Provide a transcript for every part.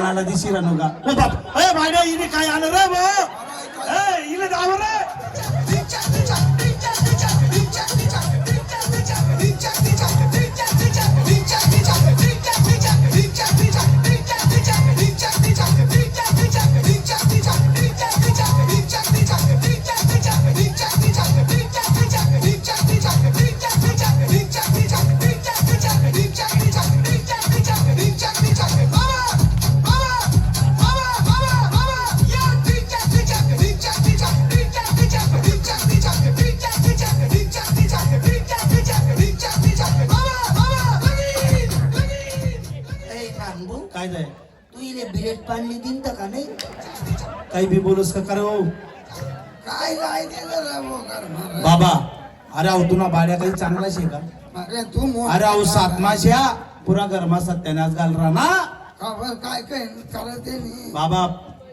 आला दिशी रानू का ओ बाप ए भाड्या इने काय आलं रे भाऊ ए इले जाव रे काय जाय तू इले बिलेट पाणी दिन का नाही काही बी बोलूस का करो काय काय बाबा अरे अहो तुला भाड्या काही चांगला शे का अरे तू अरे अहो सातमाश्या पुरा गरमा सत्यानाश घाल रहा ना काय काय करत बाबा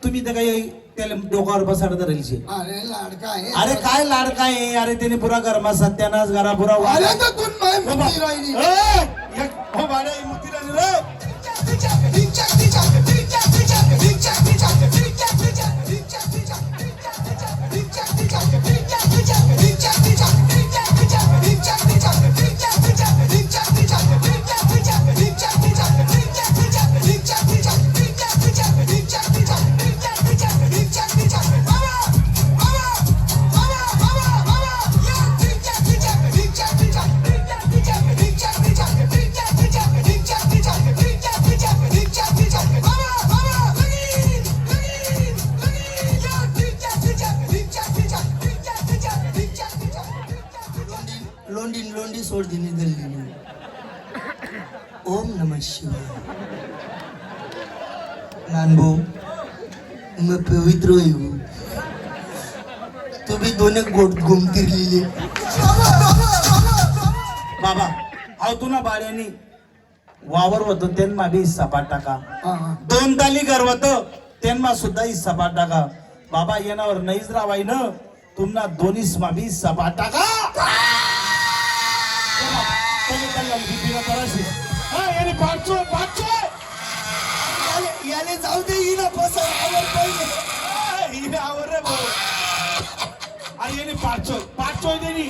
तुम्ही तर काही त्याला डोक्यावर बसाडत राहील शे अरे लाडका आहे अरे काय लाडका आहे अरे त्याने पुरा गरमा सत्यानाश घरा पुरा अरे तर तू माहिती राहिली हो भाड्या ही मुती राहिली रे लोंडी सोड दिनी दिल्ली ओम नमः शिवाय नानबो मैं पवित्र हूँ तू भी दोनों गोट घूमती रही बाबा अहो तुला भाड्यानी वावर होतो त्यांना बी हिस्सा पाठ टाका 2 ताली घर होतं त्यांना सुद्धा हिस्सा पाठ टाका बाबा येणावर नाहीच रावाय ना तुम्हाला दोन्हीस मा बी हिस्सा पाठ टाका याले जाऊ दे हिला पसंत आवर रे भाऊ अरे येणे पाचोय देनी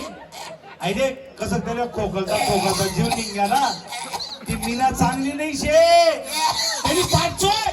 अरे कसं त्याला खोकलता जीव निघ्या ना ती मीना चांगली नाही शे त्यांनी पाचोय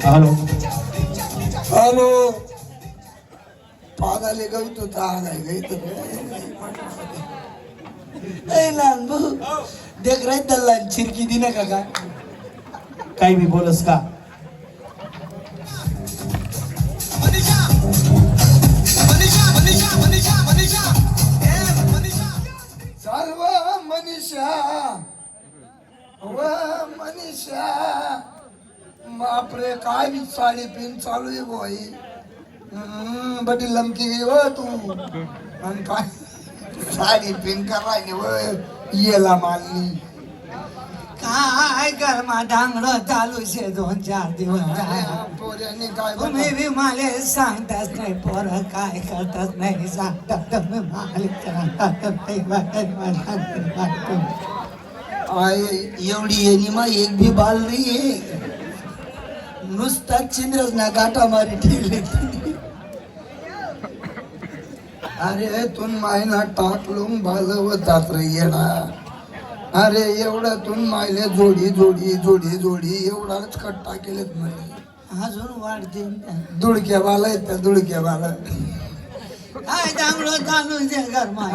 हेलो हेलो पागल गई तो गई तो नानबू देख रहे दल्लान चिरकी दी ना काका काही भी बोलस का सर्व मनीषा व मनीषा बापरे काय बी साडी पिन चालू आहे भाई बटी लमकी गई व तू आणि काय साडी पिन करायली व येला मानली काय गरमा डांगड चालू शे 2-4 दिवस पोऱ्याने काय तुम्ही बी माले सांगताच नाही पोर काय करतात नाही सांगतात तुम्ही माले सांगतात एवढी येणी मा एक भी बाल नाहीये नुसता चिंद्रच ना गाठा मारी ठेवले अरे तुन मायना टाकलून बालवतात रे येडा अरे एवढा तुन मायले जोडी जोडी जोडी जोडी एवढाच कट्टा केलेत म्हणे अजून वाढते दुडक्या बाला आहेत त्या दुडक्या बाला काय चांगलं चालू दे घरमा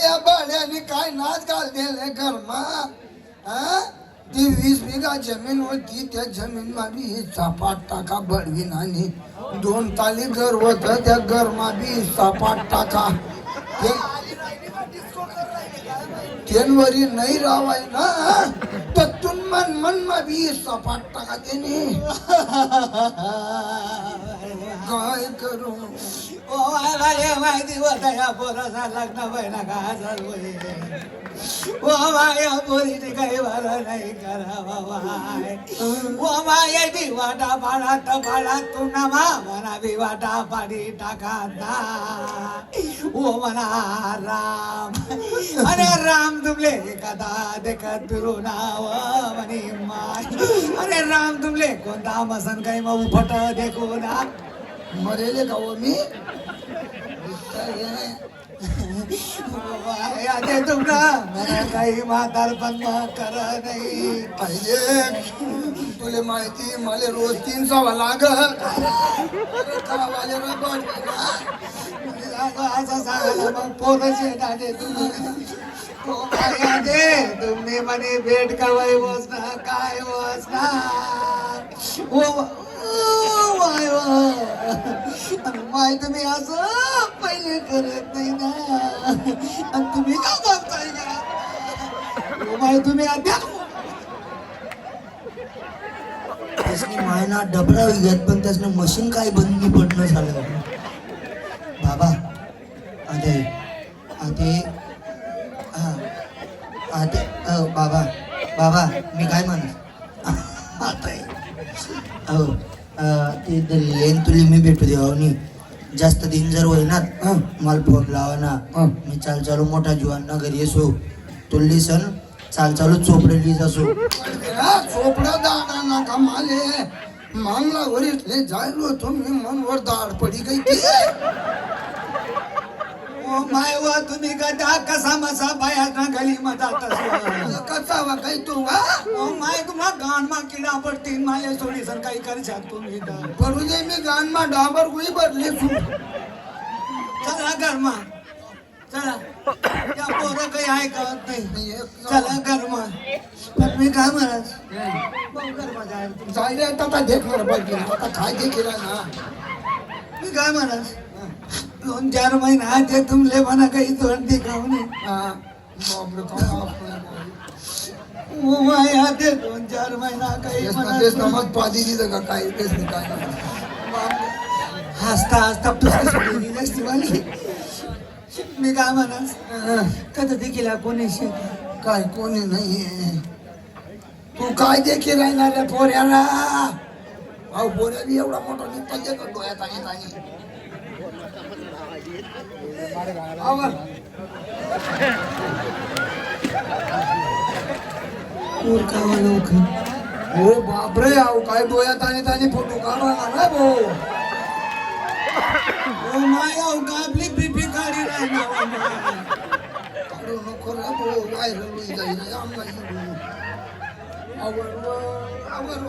या बाळ्याने काय नाच घाल दिले घरमा ती 20 बिघा जमीन होती त्या जमीन मध्ये हिस्सा पाठ टाका बडवीन आणि 2 ताली घर होत त्या घरमा बी हिस्सा पाठ टाका तेनवरी नाही रावाय ना तर मन मा बी सपाट टाका त्याने काय करू ओ मला माहिती होता या पोराचा लग्न व्हायला का झालं ओ माया पोरीने काही बरं नाही करावा ओ मायाची वाटा पाडात पाडात तू नमा म्हणा बी वाटा पाडी टाका ओ म्हणा राम अरे राम तुमले कदा देखत फिरू नाव म्हणे माय अरे राम तुमले कोणता मसन काही मग उफट देखू ना मरेले का हो मी आते तुमना मला काही म्हातारपण कर नाही पाहिजे तुले माहिती मला रोज 300 लागत खावाले रबड असं सांगायला मग पोरचे दादे तुम्ही म्हणे भेट का वय बसना काय बसना माय तुम्ही असं पहिले करत नाही ना आणि तुम्ही का बघताय का माय तुम्ही अध्यात्म त्यासनी मायना डबरा घेत पण त्यासनं मशीन काय बंद नाही पडणं झालं बाबा आते आते हा आते बाबा बाबा मी काय म्हणत आता हो ते लेन तुले मी भेटू देवा नी जास्त दिन जर होईनात मला फोन लावा ना मी चाल चालू मोठा जीवांना घरी येसो तुल्ली सण चाल चालू चोपडे लिहित असो चोपडा दाडा नका माले मामला वरीतले जायलो तुम्ही मनवर दाड पडी गई ओ माय व तुम्ही गदा कसा मसा बाया गली मजा कसा वा काही तू वा ओ माय तुम्हा गान मा किडा पडतील माले सोडी सर काही करशात तुम्ही करू दे मी गान मा डाबर गुई बदले सु चला गरमा चला या पोरं काही ऐकत नाही चला गरमा पण मी काय म्हणत भाऊ गरमा जायला जायले आता देखणार पाहिजे आता काय देखील ना मी काय म्हणत 2-4 महिना ते तुमले म्हणा काही तोंड दिखावणे बापरे काय ओ माया ते 2-4 महिना काही तेच नमत पादी दिलं का काय तेच नाही काय नाही हसता हसता पुस्तक सोडून दिली असती वाली मी काय म्हणस कधी देखील कोणी काय कोणी नाहीये तू काय देखील राहणार रे पोऱ्याला अहो पोऱ्या बी एवढा मोठा निघता का डोळ्यात आणि हो बापरे अहो काय डोळ्यात आणि फोटो काढणार ना भाऊ ओ माया आपली बीपी काढी राहणार काढू नको रे भाऊ व्हायरल जाईल आम्हाला आवड